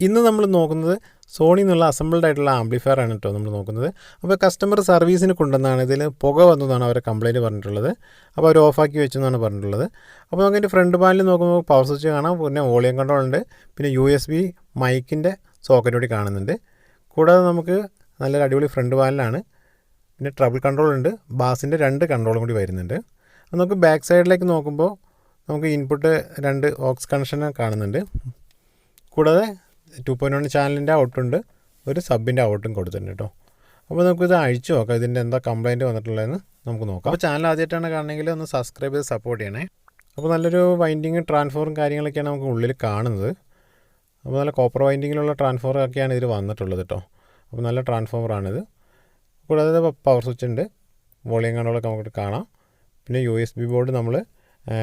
ഇന്ന് നമ്മൾ നോക്കുന്നത് സോണി എന്നുള്ള അസംബിൾഡ് ആയിട്ടുള്ള ആംപ്ലിഫയർ ആണ് കേട്ടോ നമ്മൾ നോക്കുന്നത്. അപ്പോൾ കസ്റ്റമർ സർവീസിന് കൊണ്ടുവന്നാണ്, ഇതിൽ പുക വന്നതാണ് അവരെ കംപ്ലയിൻറ്റ് പറഞ്ഞിട്ടുള്ളത്. അപ്പോൾ അവർ ഓഫാക്കി വെച്ചെന്നാണ് പറഞ്ഞിട്ടുള്ളത്. അപ്പോൾ നമുക്ക് ഇതിൻ്റെ ഫ്രണ്ട് പാനലിൽ നോക്കുമ്പോൾ പവർ സ്വിച്ച് കാണാം, പിന്നെ വോളിയം കൺട്രോൾ ഉണ്ട്, പിന്നെ USB മൈക്കിൻ്റെ സോക്കറ്റ് കൂടി കാണുന്നുണ്ട്. കൂടാതെ നമുക്ക് നല്ലൊരു അടിപൊളി ഫ്രണ്ട് പാനലാണ്. പിന്നെ ട്രബിൾ കൺട്രോൾ ഉണ്ട്, ബാസിൻ്റെ 2 കൺട്രോളും കൂടി വരുന്നുണ്ട്. അപ്പോൾ നമുക്ക് ബാക്ക് സൈഡിലേക്ക് നോക്കുമ്പോൾ നമുക്ക് ഇൻപുട്ട് 2 ഓക്സ് കണക്ഷൻ കാണുന്നുണ്ട്. കൂടാതെ 2.1 ചാനലിൻ്റെ ഔട്ടുണ്ട്, ഒരു സബിൻ്റെ ഔട്ടും കൊടുത്തിട്ടുണ്ട് കേട്ടോ. അപ്പോൾ നമുക്കിത് അഴിച്ചു നോക്കാം, ഇതിൻ്റെ എന്താ കംപ്ലയിൻറ്റ് വന്നിട്ടുള്ളതെന്ന് നമുക്ക് നോക്കാം. അപ്പോൾ ചാനൽ ആദ്യമായിട്ടാണ് കാണണമെങ്കിൽ ഒന്ന് സബ്സ്ക്രൈബ് ചെയ്ത് സപ്പോർട്ട് ചെയ്യണേ. അപ്പോൾ നല്ലൊരു വൈൻഡിങ് ട്രാൻസ്ഫോറും കാര്യങ്ങളൊക്കെയാണ് നമുക്ക് ഉള്ളിൽ കാണുന്നത്. അപ്പോൾ നല്ല കോപ്പർ വൈൻഡിങ്ങിലുള്ള ട്രാൻസ്ഫോറൊക്കെയാണ് ഇതിൽ വന്നിട്ടുള്ളത് കേട്ടോ. അപ്പോൾ നല്ല ട്രാൻസ്ഫോമറാണിത്. കൂടാതെ പവർ സ്വിച്ച് ഉണ്ട്, വോളിയം കൺട്രോളൊക്കെ നമുക്ക് കാണാം. പിന്നെ USB ബോർഡ് നമ്മൾ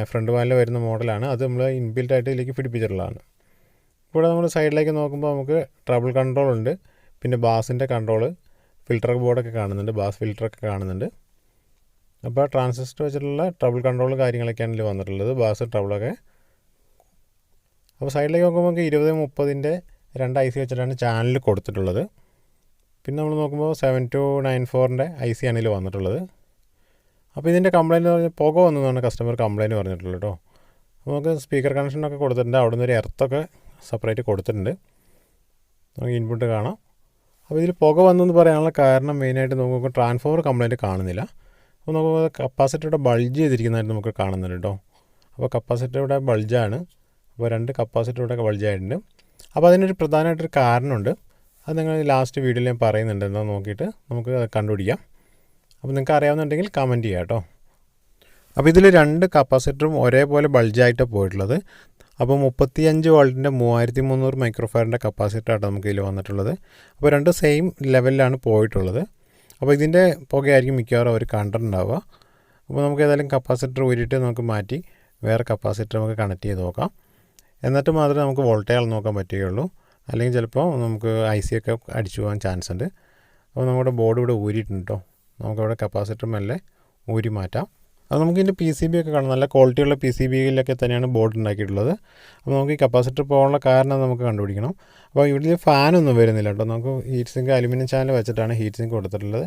ഫ്രണ്ട് പാനലിൽ വരുന്ന മോഡലാണ്, അത് നമ്മൾ ഇൻബിൽറ്റ് ഇതിലേക്ക് പിടിപ്പിച്ചിട്ടുള്ളതാണ്. കൂടെ നമ്മൾ സൈഡിലേക്ക് നോക്കുമ്പോൾ നമുക്ക് ട്രബിൾ കൺട്രോൾ ഉണ്ട്, പിന്നെ ബാസിൻ്റെ കൺട്രോള്, ഫിൽറ്റർ ബോർഡൊക്കെ കാണുന്നുണ്ട്, ബാസ് ഫിൽറ്ററൊക്കെ കാണുന്നുണ്ട്. അപ്പോൾ ട്രാൻസിസ്റ്റർ വെച്ചിട്ടുള്ള ട്രബിൾ കൺട്രോൾ കാര്യങ്ങളൊക്കെയാണ് ഇതിൽ വന്നിട്ടുള്ളത്, ബാസ് ട്രബിളൊക്കെ. അപ്പോൾ സൈഡിലേക്ക് നോക്കുമ്പോൾ നമുക്ക് 2030 2 IC വെച്ചിട്ടാണ് ചാനൽ കൊടുത്തിട്ടുള്ളത്. പിന്നെ നമ്മൾ നോക്കുമ്പോൾ 7294 IC ആണ് ഇതിൽ വന്നിട്ടുള്ളത്. അപ്പോൾ ഇതിൻ്റെ കംപ്ലയിൻറ്റ് പറഞ്ഞാൽ പുക വന്നതാണ് കസ്റ്റമർ കംപ്ലയിൻറ്റ് പറഞ്ഞിട്ടുള്ളത് കേട്ടോ. അപ്പോൾ നമുക്ക് സ്പീക്കർ കണക്ഷനൊക്കെ കൊടുത്തിട്ടുണ്ട്, അവിടെ നിന്ന് ഒരു എർത്തൊക്കെ സെപ്പറേറ്റ് കൊടുത്തിട്ടുണ്ട്, നമുക്ക് ഇൻപുട്ട് കാണാം. അപ്പോൾ ഇതിൽ പുക വന്നെന്ന് പറയാനുള്ള കാരണം മെയിനായിട്ട് നമുക്ക് ട്രാൻസ്ഫോമർ കംപ്ലയിൻറ്റ് കാണുന്നില്ല. അപ്പോൾ നമുക്ക് കപ്പാസിറ്ററുടെ ബൾജ് ചെയ്തിരിക്കുന്നതായിട്ട് നമുക്ക് കാണുന്നുണ്ട് കേട്ടോ. അപ്പോൾ കപ്പാസിറ്ററുടെ ബൾജാണ്, അപ്പോൾ 2 കപ്പാസിറ്ററുടെ ബൾജായിട്ടുണ്ട്. അപ്പോൾ അതിനൊരു പ്രധാനമായിട്ടൊരു കാരണമുണ്ട്, അത് നിങ്ങൾ ലാസ്റ്റ് വീഡിയോയിൽ ഞാൻ പറയുന്നുണ്ട്, എന്താ നോക്കിയിട്ട് നമുക്ക് കണ്ടുപിടിക്കാം. അപ്പോൾ നിങ്ങൾക്ക് അറിയാവുന്നുണ്ടെങ്കിൽ കമൻറ്റ് ചെയ്യാം കേട്ടോ. അപ്പോൾ ഇതിൽ 2 കപ്പാസിറ്ററും ഒരേപോലെ ബൾജായിട്ടാണ് പോയിട്ടുള്ളത്. അപ്പോൾ 35 വോൾട്ടിൻ്റെ 3300 മൈക്രോഫാരഡിൻ്റെ കപ്പാസിറ്ററാണ് നമുക്ക് ഇതിൽ വന്നിട്ടുള്ളത്. അപ്പോൾ 2 സെയിം ലെവലിലാണ് പോയിട്ടുള്ളത്. അപ്പോൾ ഇതിൻ്റെ പുകയായിരിക്കും മിക്കവാറും അവർ കണ്ടിട്ടുണ്ടാവുക. അപ്പോൾ നമുക്ക് ഏതായാലും കപ്പാസിറ്റർ ഊരിയിട്ട് നമുക്ക് മാറ്റി വേറെ കപ്പാസിറ്റർ നമുക്ക് കണക്ട് ചെയ്ത് നോക്കാം. എന്നിട്ട് മാത്രമേ നമുക്ക് വോൾട്ടേജ് നോക്കാൻ പറ്റുകയുള്ളൂ, അല്ലെങ്കിൽ ചിലപ്പോൾ നമുക്ക് IC ഒക്കെ അടിച്ചു പോകാൻ ചാൻസ് ഉണ്ട്. അപ്പോൾ നമ്മുടെ ബോർഡ് ഇവിടെ ഊരിയിട്ടുണ്ട് കേട്ടോ. നമുക്കവിടെ കപ്പാസിറ്റർ മെല്ലെ ഊരി മാറ്റാം. അത് നമുക്കിതിൻ്റെ PCB ഒക്കെ കാണാം, നല്ല ക്വാളിറ്റിയുള്ള PCBയിലൊക്കെ തന്നെയാണ് ബോർഡ് ഉണ്ടാക്കിയിട്ടുള്ളത്. അപ്പോൾ നമുക്ക് ഈ കപ്പാസിറ്റർ പോകാനുള്ള കാരണം നമുക്ക് കണ്ടുപിടിക്കണം. അപ്പോൾ ഇവിടെ ഫാനൊന്നും വരുന്നില്ല കേട്ടോ, നമുക്ക് ഹീറ്റ് സിങ്ക് അലുമിനിയം ചാനൽ വെച്ചിട്ടാണ് ഹീറ്റ് സിങ്ക് കൊടുത്തിട്ടുള്ളത്.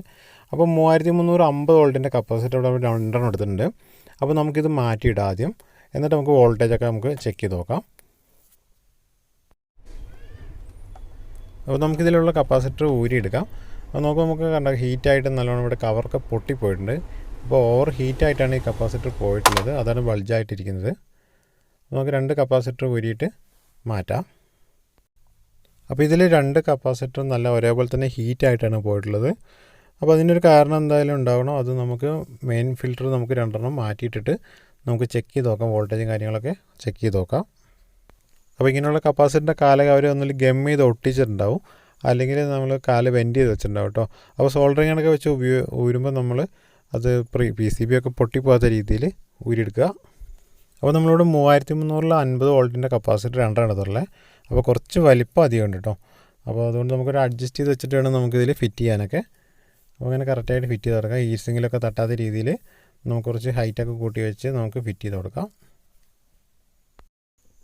അപ്പോൾ 3350 വോൾട്ടിൻ്റെ കപ്പാസിറ്റർ ഇവിടെ 2 എടുത്തിട്ടുണ്ട്. അപ്പോൾ നമുക്കിത് മാറ്റിയിടാം ആദ്യം, എന്നിട്ട് നമുക്ക് വോൾട്ടേജൊക്കെ നമുക്ക് ചെക്ക് ചെയ്ത് നോക്കാം. അപ്പോൾ നമുക്കിതിലുള്ള കപ്പാസിറ്റർ ഊരിയെടുക്കാം. അപ്പോൾ നമുക്ക് കണ്ട ഹീറ്റായിട്ട് നല്ലോണം ഇവിടെ കവറൊക്കെ പൊട്ടിപ്പോയിട്ടുണ്ട്. അപ്പോൾ ഓവർ ഹീറ്റായിട്ടാണ് ഈ കപ്പാസിറ്റർ പോയിട്ടുള്ളത്, അതാണ് ബൾജായിട്ടിരിക്കുന്നത്. നമുക്ക് 2 കപ്പാസിറ്റർ ഊരിയിട്ട് മാറ്റാം. അപ്പോൾ ഇതിൽ 2 കപ്പാസിറ്ററും നല്ല ഒരേപോലെ തന്നെ ഹീറ്റായിട്ടാണ് പോയിട്ടുള്ളത്. അപ്പോൾ അതിനൊരു കാരണം എന്തായാലും ഉണ്ടാവണം, അത് നമുക്ക് മെയിൻ ഫിൽറ്റർ നമുക്ക് 2 മാറ്റിയിട്ടിട്ട് നമുക്ക് ചെക്ക് ചെയ്ത് നോക്കാം, വോൾട്ടേജും കാര്യങ്ങളൊക്കെ ചെക്ക് ചെയ്ത് നോക്കാം. അപ്പോൾ ഇങ്ങനെയുള്ള കപ്പാസിറ്ററിൻ്റെ കാലൊക്കെ അവർ ഒന്നിൽ ഗം ചെയ്ത് ഒട്ടിച്ചിട്ടുണ്ടാവും, അല്ലെങ്കിൽ നമ്മൾ കാല് വെൻഡ് ചെയ്ത് വെച്ചിട്ടുണ്ടാവും കേട്ടോ. അപ്പോൾ സോൾഡറിങ്ങൊക്കെ വെച്ച് ഊരുമ്പോൾ നമ്മൾ അത് PCB ഒക്കെ പൊട്ടിപ്പോകാത്ത രീതിയിൽ ഊരിയെടുക്കുക. അപ്പോൾ നമ്മളിവിടെ 3350 വോൾട്ടിൻ്റെ കപ്പാസിറ്റർ 2 എടുത്തുള്ളത്. അപ്പോൾ കുറച്ച് വലിപ്പം അധികം ഉണ്ട് കേട്ടോ. അപ്പോൾ അതുകൊണ്ട് നമുക്കൊരു അഡ്ജസ്റ്റ് ചെയ്ത് വെച്ചിട്ട് വേണം നമുക്കിതിൽ ഫിറ്റ് ചെയ്യാനൊക്കെ. അപ്പോൾ അങ്ങനെ കറക്റ്റായിട്ട് ഫിറ്റ് ചെയ്ത് കൊടുക്കാം. ഹീറ്റ് സിങ്കിലൊക്കെ തട്ടാത്ത രീതിയിൽ നമുക്ക് കുറച്ച് ഹൈറ്റൊക്കെ കൂട്ടി വെച്ച് നമുക്ക് ഫിറ്റ് ചെയ്ത് കൊടുക്കാം.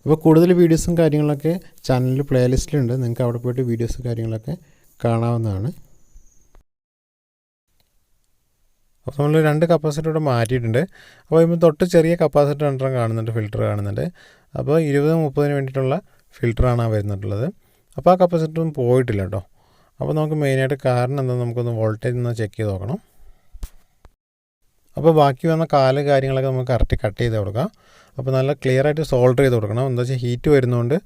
അപ്പോൾ കൂടുതൽ വീഡിയോസും കാര്യങ്ങളൊക്കെ ചാനലിൽ പ്ലേലിസ്റ്റിലുണ്ട്, നിങ്ങൾക്ക് അവിടെ പോയിട്ട് വീഡിയോസും കാര്യങ്ങളൊക്കെ കാണാവുന്നതാണ്. അപ്പോൾ നമ്മൾ 2 കപ്പാസിറ്റർ ഇവിടെ മാറ്റിയിട്ടുണ്ട്. അപ്പോൾ ഇപ്പോൾ തൊട്ട് ചെറിയ കപ്പാസിറ്റർ 2 കാണുന്നുണ്ട്, ഫിൽറ്റർ കാണുന്നുണ്ട്. അപ്പോൾ 20-30 വേണ്ടിയിട്ടുള്ള ഫിൽറ്ററാണ് വരുന്നിട്ടുള്ളത്. അപ്പോൾ ആ കപ്പാസിറ്ററും പോയിട്ടില്ല കേട്ടോ. അപ്പോൾ നമുക്ക് മെയിനായിട്ട് കാരണം എന്താ, നമുക്കൊന്ന് വോൾട്ടേജ് ഒന്ന് ചെക്ക് ചെയ്ത് നോക്കണം. അപ്പോൾ ബാക്കി വന്ന കാല് കാര്യങ്ങളൊക്കെ നമുക്ക് കറക്റ്റ് കട്ട് ചെയ്ത് കൊടുക്കാം. അപ്പോൾ നല്ല ക്ലിയർ ആയിട്ട് സോൾഡർ ചെയ്ത് കൊടുക്കണം. എന്താ വെച്ചാൽ ഹീറ്റ് വരുന്നതുകൊണ്ട്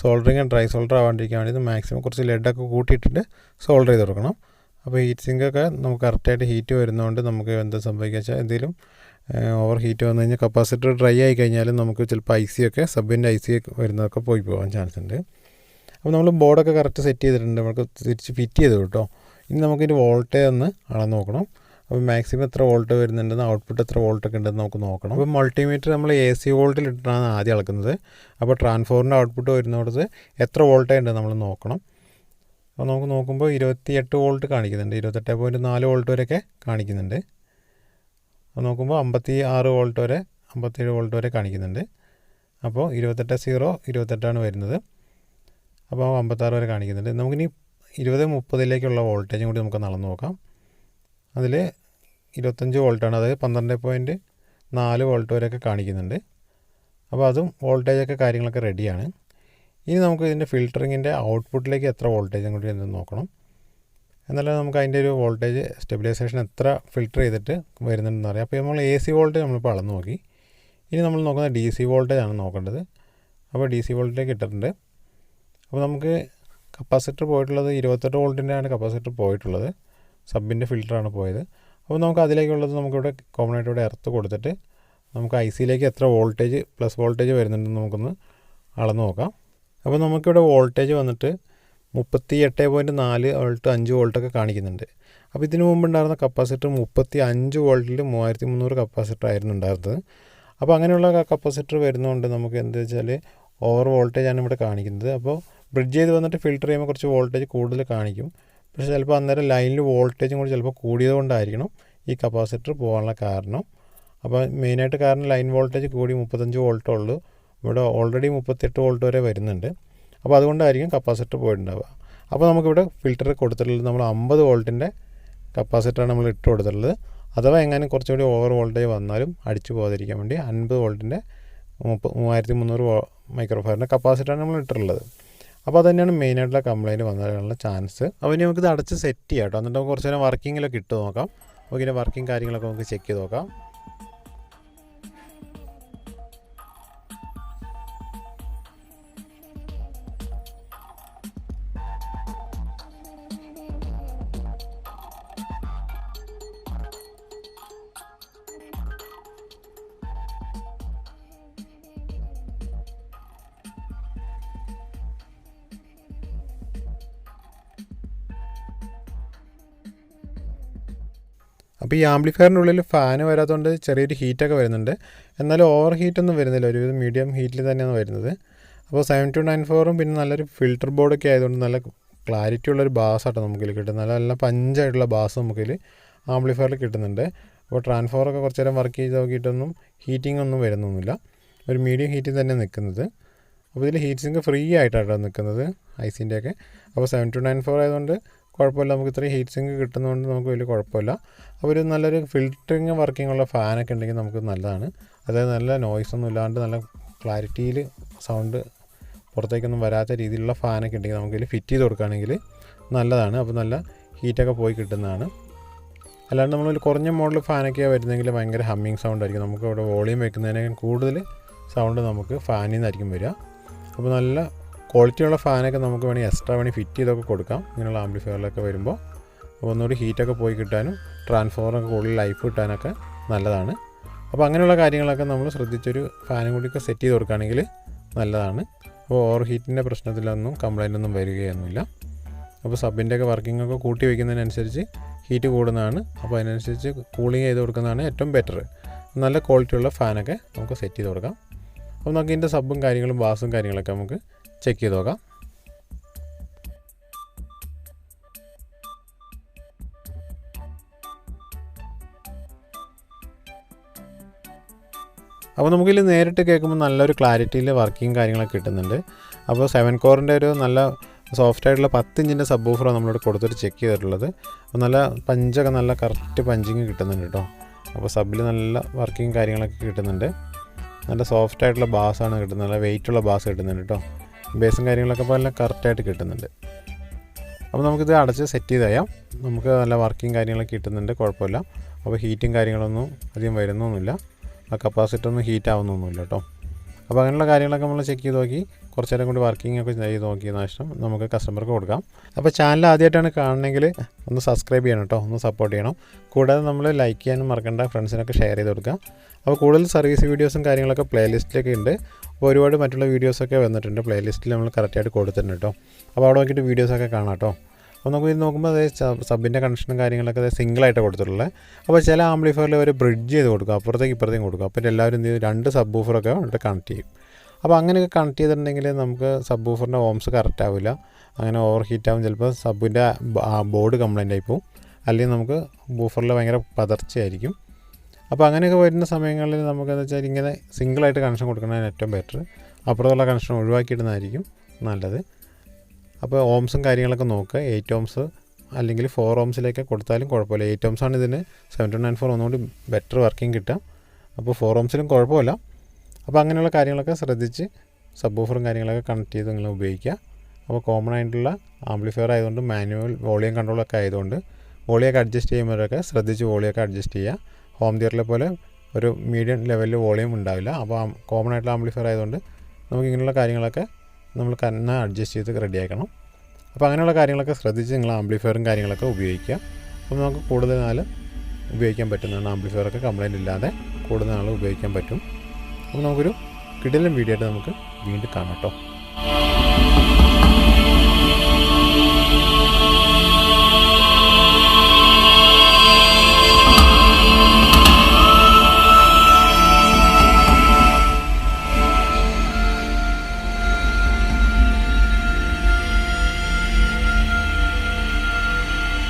സോൾഡറിങ് ഡ്രൈ സോൾഡർ ആവാണ്ടിരിക്കാൻ വേണ്ടി മാക്സിമം കുറച്ച് ലെഡൊക്കെ കൂട്ടിയിട്ടിട്ട് സോൾഡർ ചെയ്ത് കൊടുക്കണം. അപ്പോൾ ഹീറ്റ് സിങ്കൊക്കെ നമുക്ക് കറക്റ്റായിട്ട് ഹീറ്റ് വരുന്നതുകൊണ്ട് നമുക്ക് എന്താ സംഭവിക്കുക വെച്ചാൽ എന്തെങ്കിലും ഓവർ ഹീറ്റ് വന്നു കഴിഞ്ഞാൽ കപ്പാസിറ്റർ ഡ്രൈ ആയി കഴിഞ്ഞാലും നമുക്ക് ചിലപ്പോൾ IC ഒക്കെ സബിൻ്റെ IC വരുന്നതൊക്കെ പോയി പോകാൻ ചാൻസ് ഉണ്ട്. അപ്പോൾ നമ്മൾ ബോർഡൊക്കെ കറക്റ്റ് സെറ്റ് ചെയ്തിട്ടുണ്ട്, നമുക്ക് തിരിച്ച് ഫിറ്റ് ചെയ്ത് കേട്ടോ. ഇനി നമുക്കിതിൻ്റെ വോൾട്ടേജ് ഒന്ന് അളന്ന് നോക്കണം. അപ്പോൾ മാക്സിമം എത്ര വോൾട്ട് വരുന്നുണ്ടെന്ന്, ഔട്ട്പുട്ട് എത്ര വോൾട്ടൊക്കെ ഉണ്ടെന്ന് നമുക്ക് നോക്കണം. അപ്പോൾ മൾട്ടിമീറ്റർ നമ്മൾ AC വോൾട്ടിൽ ഇട്ടിട്ടാണ് ആദ്യം അളക്കുന്നത്. അപ്പോൾ ട്രാൻസ്ഫോറിൻ്റെ ഔട്ട്പുട്ട് വരുന്നിടത്ത് എത്ര വോൾട്ടേജ് ഉണ്ടെന്ന് നമ്മൾ നോക്കണം. അപ്പോൾ നമുക്ക് നോക്കുമ്പോൾ 28 വോൾട്ട് കാണിക്കുന്നുണ്ട്, 28.4 വോൾട്ട് വരെയൊക്കെ കാണിക്കുന്നുണ്ട്. അപ്പോൾ നോക്കുമ്പോൾ 56 വോൾട്ട് വരെ 57 വോൾട്ട് വരെ കാണിക്കുന്നുണ്ട്. അപ്പോൾ 28.0 28 വരുന്നത്. അപ്പോൾ 56 വരെ കാണിക്കുന്നുണ്ട്. നമുക്കിനി 20-30ലേക്കുള്ള വോൾട്ടേജും കൂടി നമുക്ക് അളന്ന് നോക്കാം. അതിൽ 25 വോൾട്ടാണ്, അതായത് 12.4 വോൾട്ട് വരെയൊക്കെ കാണിക്കുന്നുണ്ട്. അപ്പോൾ അതും വോൾട്ടേജൊക്കെ കാര്യങ്ങളൊക്കെ റെഡിയാണ്. ഇനി നമുക്ക് ഇതിൻ്റെ ഫിൽറ്ററിങ്ങിൻ്റെ ഔട്ട്പുട്ടിലേക്ക് എത്ര വോൾട്ടേജും കൂടി എന്ന് നോക്കണം. എന്നാലും നമുക്ക് അതിൻ്റെ ഒരു വോൾട്ടേജ് സ്റ്റെബിലൈസേഷൻ എത്ര ഫിൽറ്റർ ചെയ്തിട്ട് വരുന്നുണ്ടെന്ന് അറിയാം. അപ്പോൾ നമ്മൾ AC വോൾട്ടേജ് നമ്മളിപ്പോൾ അളന്ന് നോക്കി. ഇനി നമ്മൾ നോക്കുന്നത് DC വോൾട്ടേജാണ് നോക്കേണ്ടത്. അപ്പോൾ DC വോൾട്ടേജ് ഇട്ടിട്ടുണ്ട്. അപ്പോൾ നമുക്ക് കപ്പാസിറ്റർ പോയിട്ടുള്ളത് 28 വോൾട്ടിൻ്റെയാണ് കപ്പാസിറ്റർ പോയിട്ടുള്ളത്. സബിൻ്റെ ഫിൽറ്ററാണ് പോയത്. അപ്പോൾ നമുക്ക് അതിലേക്കുള്ളത് നമുക്കിവിടെ കോമൺ ആയിട്ട് ഇവിടെ എർത്ത് കൊടുത്തിട്ട് നമുക്ക് ICയിലേക്ക് എത്ര വോൾട്ടേജ് പ്ലസ് വോൾട്ടേജ് വരുന്നുണ്ടെന്ന് നമുക്കൊന്ന് അളന്ന് നോക്കാം. അപ്പോൾ നമുക്കിവിടെ വോൾട്ടേജ് വന്നിട്ട് 38.4 വോൾട്ട് 5 വോൾട്ടൊക്കെ കാണിക്കുന്നുണ്ട്. അപ്പോൾ ഇതിനു മുമ്പ് ഉണ്ടായിരുന്ന കപ്പാസിറ്റർ 35 വോൾട്ടിൽ 3300 കപ്പാസിറ്റർ ആയിരുന്നു ഉണ്ടായിരുന്നത്. അപ്പോൾ അങ്ങനെയുള്ള കപ്പാസിറ്റർ വരുന്നതുകൊണ്ട് നമുക്ക് എന്താ വെച്ചാൽ ഓവർ വോൾട്ടേജാണ് ഇവിടെ കാണിക്കുന്നത്. അപ്പോൾ ബ്രിഡ്ജ് ചെയ്ത് വന്നിട്ട് ഫിൽറ്റർ ചെയ്യുമ്പോൾ കുറച്ച് വോൾട്ടേജ് കൂടുതൽ കാണിക്കും. പക്ഷേ ചിലപ്പോൾ അന്നേരം ലൈനിൽ വോൾട്ടേജും കൂടി ചിലപ്പോൾ കൂടിയത് കൊണ്ടായിരിക്കണം ഈ കപ്പാസിറ്റർ പോകാനുള്ള കാരണം. അപ്പോൾ മെയിനായിട്ട് കാരണം ലൈൻ വോൾട്ടേജ് കൂടി 35 വോൾട്ടേ ഉള്ളൂ. ഇവിടെ ഓൾറെഡി 38 വോൾട്ട് വരെ വരുന്നുണ്ട്. അപ്പോൾ അതുകൊണ്ടായിരിക്കും കപ്പാസിറ്റർ പോയിട്ടുണ്ടാവുക. അപ്പോൾ നമുക്കിവിടെ ഫിൽറ്റർ കൊടുത്തിട്ടുള്ളത് നമ്മൾ 50 വോൾട്ടിൻ്റെ കപ്പാസിറ്ററാണ് നമ്മൾ ഇട്ട് കൊടുത്തിട്ടുള്ളത്. അഥവാ എങ്ങാനും കുറച്ചുകൂടി ഓവർ വോൾട്ടേജ് വന്നാലും അടിച്ചു പോകാതിരിക്കാൻ വേണ്ടി 50 വോൾട്ടിൻ്റെ 3300 മൈക്രോഫാരഡിൻ്റെ കപ്പാസിറ്ററാണ് നമ്മൾ ഇട്ടിട്ടുള്ളത്. അപ്പോൾ അത് തന്നെയാണ് മെയിനായിട്ടുള്ള കംപ്ലയിൻറ്റ് വന്നാലുള്ള ചാൻസ്. അപ്പോൾ ഇനി നമുക്കിത് അടച്ച് സെറ്റ് ചെയ്യാം കേട്ടോ. എന്നിട്ട് നമുക്ക് കുറച്ച് നേരം വർക്കിങ്ങിലൊക്കെ ഇട്ട് നോക്കാം. അപ്പോൾ ഇതിൻ്റെ വർക്കിംഗ് കാര്യങ്ങളൊക്കെ നമുക്ക് ചെക്ക് ചെയ്ത് നോക്കാം. അപ്പോൾ ഈ ആംപ്ലിഫയറിൻ്റെ ഉള്ളിൽ ഫാന് വരാത്തതുകൊണ്ട് ചെറിയൊരു ഹീറ്റൊക്കെ വരുന്നുണ്ട്. എന്നാലും ഓവർ ഹീറ്റൊന്നും വരുന്നില്ല, ഒരു മീഡിയം ഹീറ്റിൽ തന്നെയാണ് വരുന്നത്. അപ്പോൾ 7294 പിന്നെ നല്ലൊരു ഫിൽറ്റർ ബോർഡൊക്കെ ആയതുകൊണ്ട് നല്ല ക്ലാരിറ്റി ഉള്ളൊരു ബാസാട്ടോ നമുക്കിൽ കിട്ടുന്നത്. നല്ല പഞ്ചായിട്ടുള്ള ബാസ് നമുക്കിൽ ആംപ്ലിഫയറിൽ കിട്ടുന്നുണ്ട്. അപ്പോൾ ട്രാൻസ്ഫോറൊക്കെ കുറച്ച് നേരം വർക്ക് ചെയ്ത് നോക്കിയിട്ടൊന്നും ഹീറ്റിംഗ് ഒന്നും വരുന്നൊന്നുമില്ല, ഒരു മീഡിയം ഹീറ്റിൽ തന്നെ നിൽക്കുന്നത്. അപ്പോൾ ഇതിൽ ഹീറ്റ് സിങ്ക് ഫ്രീ ആയിട്ടാണ് നിൽക്കുന്നത് ഐസിൻ്റെയൊക്കെ. അപ്പോൾ 7294 ആയതുകൊണ്ട് കുഴപ്പമില്ല, നമുക്ക് ഇത്രയും ഹീറ്റ് സിങ്ക് കിട്ടുന്നതുകൊണ്ട് നമുക്ക് വലിയ കുഴപ്പമില്ല. അപ്പോൾ ഒരു നല്ലൊരു ഫിൽറ്ററിങ് വർക്കിംഗ് ഉള്ള ഫാനൊക്കെ ഉണ്ടെങ്കിൽ നമുക്ക് നല്ലതാണ്. അതായത് നല്ല നോയ്സൊന്നും ഇല്ലാണ്ട് നല്ല ക്ലാരിറ്റിയിൽ സൗണ്ട് പുറത്തേക്കൊന്നും വരാത്ത രീതിയിലുള്ള ഫാനൊക്കെ ഉണ്ടെങ്കിൽ നമുക്കിതിൽ ഫിറ്റ് ചെയ്ത് കൊടുക്കുകയാണെങ്കിൽ നല്ലതാണ്. അപ്പോൾ നല്ല ഹീറ്റൊക്കെ പോയി കിട്ടുന്നതാണ്. അല്ലാണ്ട് നമ്മൾ കുറഞ്ഞ മോഡൽ ഫാനൊക്കെ വരുന്നെങ്കിൽ ഭയങ്കര ഹമ്മിങ് സൗണ്ട് ആയിരിക്കും. നമുക്ക് ഇവിടെ വോളിയം വെക്കുന്നതിനേക്കാൾ കൂടുതൽ സൗണ്ട് നമുക്ക് ഫാനിൽ നിന്നായിരിക്കും വരിക. അപ്പോൾ നല്ല ക്വാളിറ്റിയുള്ള ഫാനൊക്കെ നമുക്ക് വേണമെങ്കിൽ എക്സ്ട്രാ വേണമെങ്കിൽ ഫിറ്റ് ചെയ്തൊക്കെ കൊടുക്കാം ഇങ്ങനെയുള്ള ആംപ്ലിഫയറിലൊക്കെ വരുമ്പോൾ. അപ്പോൾ ഒന്നുകൂടി ഹീറ്റൊക്കെ പോയി കിട്ടാനും ട്രാൻസ്ഫോമറൊക്കെ കൂടുതൽ ലൈഫ് കിട്ടാനൊക്കെ നല്ലതാണ്. അപ്പോൾ അങ്ങനെയുള്ള കാര്യങ്ങളൊക്കെ നമ്മൾ ശ്രദ്ധിച്ചൊരു ഫാനും കൂടിയൊക്കെ സെറ്റ് ചെയ്ത് കൊടുക്കുകയാണെങ്കിൽ നല്ലതാണ്. അപ്പോൾ ഓവർ ഹീറ്റിൻ്റെ പ്രശ്നത്തിലൊന്നും കംപ്ലൈൻ്റ് ഒന്നും വരികയൊന്നുമില്ല. അപ്പോൾ സബിൻ്റെയൊക്കെ വർക്കിംഗ് ഒക്കെ കൂട്ടി വയ്ക്കുന്നതിനനുസരിച്ച് ഹീറ്റ് കൂടുന്നതാണ്. അപ്പോൾ അതിനനുസരിച്ച് കൂളിംഗ് ചെയ്ത് കൊടുക്കുന്നതാണ് ഏറ്റവും ബെറ്റർ. നല്ല ക്വാളിറ്റിയുള്ള ഫാനൊക്കെ നമുക്ക് സെറ്റ് ചെയ്ത് കൊടുക്കാം. അപ്പോൾ നമുക്ക് ഇതിൻ്റെ സബും കാര്യങ്ങളും ബാസും കാര്യങ്ങളൊക്കെ നമുക്ക് ചെക്ക് ചെയ്ത് നോക്കാം. അപ്പോൾ നമുക്കിതിൽ നേരിട്ട് കേൾക്കുമ്പോൾ നല്ലൊരു ക്ലാരിറ്റിയിൽ വർക്കിംഗ് കാര്യങ്ങളൊക്കെ കിട്ടുന്നുണ്ട്. അപ്പോൾ 7 കോറിൻ്റെ ഒരു നല്ല സോഫ്റ്റ് ആയിട്ടുള്ള 10 ഇഞ്ചിൻ്റെ സബ് വൂഫറാണ് നമ്മളിവിടെ കൊടുത്തിട്ട് ചെക്ക് ചെയ്തിട്ടുള്ളത്. അപ്പോൾ നല്ല പഞ്ചൊക്കെ നല്ല കറക്റ്റ് പഞ്ചിങ് കിട്ടുന്നുണ്ട് കേട്ടോ. അപ്പോൾ സബിൽ നല്ല വർക്കിംഗ് കാര്യങ്ങളൊക്കെ കിട്ടുന്നുണ്ട്. നല്ല സോഫ്റ്റ് ആയിട്ടുള്ള ബാസാണ് കിട്ടുന്നത്, നല്ല വെയിറ്റുള്ള ബാസ് കിട്ടുന്നുണ്ട് കേട്ടോ. ബേസും കാര്യങ്ങളൊക്കെ ഇപ്പോൾ എല്ലാം കറക്റ്റായിട്ട് കിട്ടുന്നുണ്ട്. അപ്പോൾ നമുക്കിത് അടച്ച് സെറ്റ് ചെയ്ത് ചെയ്യാം. നമുക്ക് നല്ല വർക്കിംഗ് കാര്യങ്ങളൊക്കെ കിട്ടുന്നുണ്ട്, കുഴപ്പമില്ല. അപ്പോൾ ഹീറ്റും കാര്യങ്ങളൊന്നും അധികം വരുന്നൊന്നുമില്ല, ആ കപ്പാസിറ്റർ ഒന്നും ഹീറ്റ് ആവുന്നൊന്നുമില്ല കേട്ടോ. അപ്പോൾ അങ്ങനെയുള്ള കാര്യങ്ങളൊക്കെ നമ്മൾ ചെക്ക് ചെയ്ത് നോക്കി കുറച്ച് നേരം കൂടി വർക്കിംഗ് ഒക്കെ ചെയ്ത് നോക്കിയതിന് ശേഷം നമുക്ക് കസ്റ്റമർക്ക് കൊടുക്കാം. അപ്പോൾ ചാനൽ ആദ്യമായിട്ടാണ് കാണണമെങ്കിൽ ഒന്ന് സബ്സ്ക്രൈബ് ചെയ്യണം കേട്ടോ, ഒന്ന് സപ്പോർട്ട് ചെയ്യണം. കൂടാതെ നമ്മൾ ലൈക്ക് ചെയ്യാനും മറക്കണ്ട, ഫ്രണ്ട്സിനൊക്കെ ഷെയർ ചെയ്ത് കൊടുക്കുക. അപ്പോൾ കൂടുതൽ സർവീസ് വീഡിയോസും കാര്യങ്ങളൊക്കെ പ്ലേലിസ്റ്റിലൊക്കെ ഉണ്ട്. അപ്പോൾ ഒരുപാട് മറ്റുള്ള വീഡിയോസൊക്കെ വന്നിട്ടുണ്ട്, പ്ലേലിസ്റ്റിൽ നമ്മൾ കറക്റ്റായിട്ട് കൊടുത്തിട്ടുണ്ട് കേട്ടോ. അപ്പോൾ അവിടെ നോക്കിയിട്ട് വീഡിയോസൊക്കെ കാണാം കേട്ടോ. അപ്പോൾ നമുക്ക് ഇത് നോക്കുമ്പോൾ അതായത് സബിൻ്റെ കണക്ഷനും കാര്യങ്ങളൊക്കെ അതായത് സിംഗിളായിട്ട് കൊടുത്തിട്ടുള്ളത്. അപ്പോൾ ചില ആംപ്ലിഫയറിൽ അവർ ബ്രിഡ്ജ് ചെയ്ത് കൊടുക്കും, അപ്പുറത്തേക്ക് ഇപ്പുറത്തേക്കും കൊടുക്കും. അപ്പോൾ എല്ലാവരും എന്ത് ചെയ്യും, 2 സബ് വൂഫറൊക്കെ ഇവിടെ കണക്ട് ചെയ്യും. അപ്പോൾ അങ്ങനെയൊക്കെ കണക്ട് ചെയ്തിട്ടുണ്ടെങ്കിൽ നമുക്ക് സബ് വൂഫറിൻ്റെ ഓംസ് കറക്റ്റ് ആവില്ല, അങ്ങനെ ഓവർ ഹീറ്റ് ആവും. ചിലപ്പോൾ സബിൻ്റെ ബോർഡ് കംപ്ലൈൻ്റ് ആയി പോകും, അല്ലെങ്കിൽ നമുക്ക് വൂഫറിൽ ഭയങ്കര പതർച്ചയായിരിക്കും. അപ്പോൾ അങ്ങനെയൊക്കെ വരുന്ന സമയങ്ങളിൽ നമുക്കെന്ന് വെച്ചാൽ ഇങ്ങനെ സിംഗിളായിട്ട് കണക്ഷൻ കൊടുക്കുന്നതാണ് ഏറ്റവും ബെറ്റർ. അപ്പുറത്തുള്ള കണക്ഷൻ ഒഴിവാക്കിയിടുന്നതായിരിക്കും നല്ലത്. അപ്പോൾ ഓംസും കാര്യങ്ങളൊക്കെ നോക്കുക. 8 ഓംസ് അല്ലെങ്കിൽ 4 ഓംസിലേക്ക് കൊടുത്താലും കുഴപ്പമില്ല. 8 ഓംസാണ് ഇതിന് 7294 ഒന്നുകൂടി ബെറ്റർ വർക്കിംഗ് കിട്ടുക. അപ്പോൾ 4 ഓംസിലും കുഴപ്പമില്ല. അപ്പോൾ അങ്ങനെയുള്ള കാര്യങ്ങളൊക്കെ ശ്രദ്ധിച്ച് സബ്വൂഫറും കാര്യങ്ങളൊക്കെ കണക്ട് ചെയ്ത് നിങ്ങൾ ഉപയോഗിക്കുക. അപ്പോൾ കോമൺ ആയിട്ടുള്ള ആംപ്ലിഫയർ ആയതുകൊണ്ട് മാനുവൽ വോളിയം കൺട്രോളൊക്കെ ആയതുകൊണ്ട് വോളിയൊക്കെ അഡ്ജസ്റ്റ് ചെയ്യുമ്പോഴൊക്കെ ശ്രദ്ധിച്ച് വോളിയൊക്കെ അഡ്ജസ്റ്റ് ചെയ്യുക. ഹോം തിയേറ്ററിലെ പോലെ ഒരു മീഡിയം ലെവലിൽ വോളിയം ഉണ്ടാവില്ല. അപ്പോൾ കോമൺ ആയിട്ടുള്ള ആംപ്ലിഫയർ ആയതുകൊണ്ട് നമുക്ക് ഇങ്ങനെയുള്ള കാര്യങ്ങളൊക്കെ നമ്മൾ തന്നെ അഡ്ജസ്റ്റ് ചെയ്ത് റെഡിയാക്കണം. അപ്പോൾ അങ്ങനെയുള്ള കാര്യങ്ങളൊക്കെ ശ്രദ്ധിച്ച് നിങ്ങൾ ആംപ്ലിഫയറും കാര്യങ്ങളൊക്കെ ഉപയോഗിക്കുക. അപ്പോൾ നമുക്ക് കൂടുതൽ നാൾ ഉപയോഗിക്കാൻ പറ്റുന്നതാണ്. ആംപ്ലിഫയറൊക്കെ കംപ്ലൈൻറ്റ് ഇല്ലാതെ കൂടുതൽ നാൾ ഉപയോഗിക്കാൻ പറ്റും. അപ്പോൾ നമുക്കൊരു കിടിലൻ വീഡിയോ ആയിട്ട് നമുക്ക് വീണ്ടും കാണാം കേട്ടോ.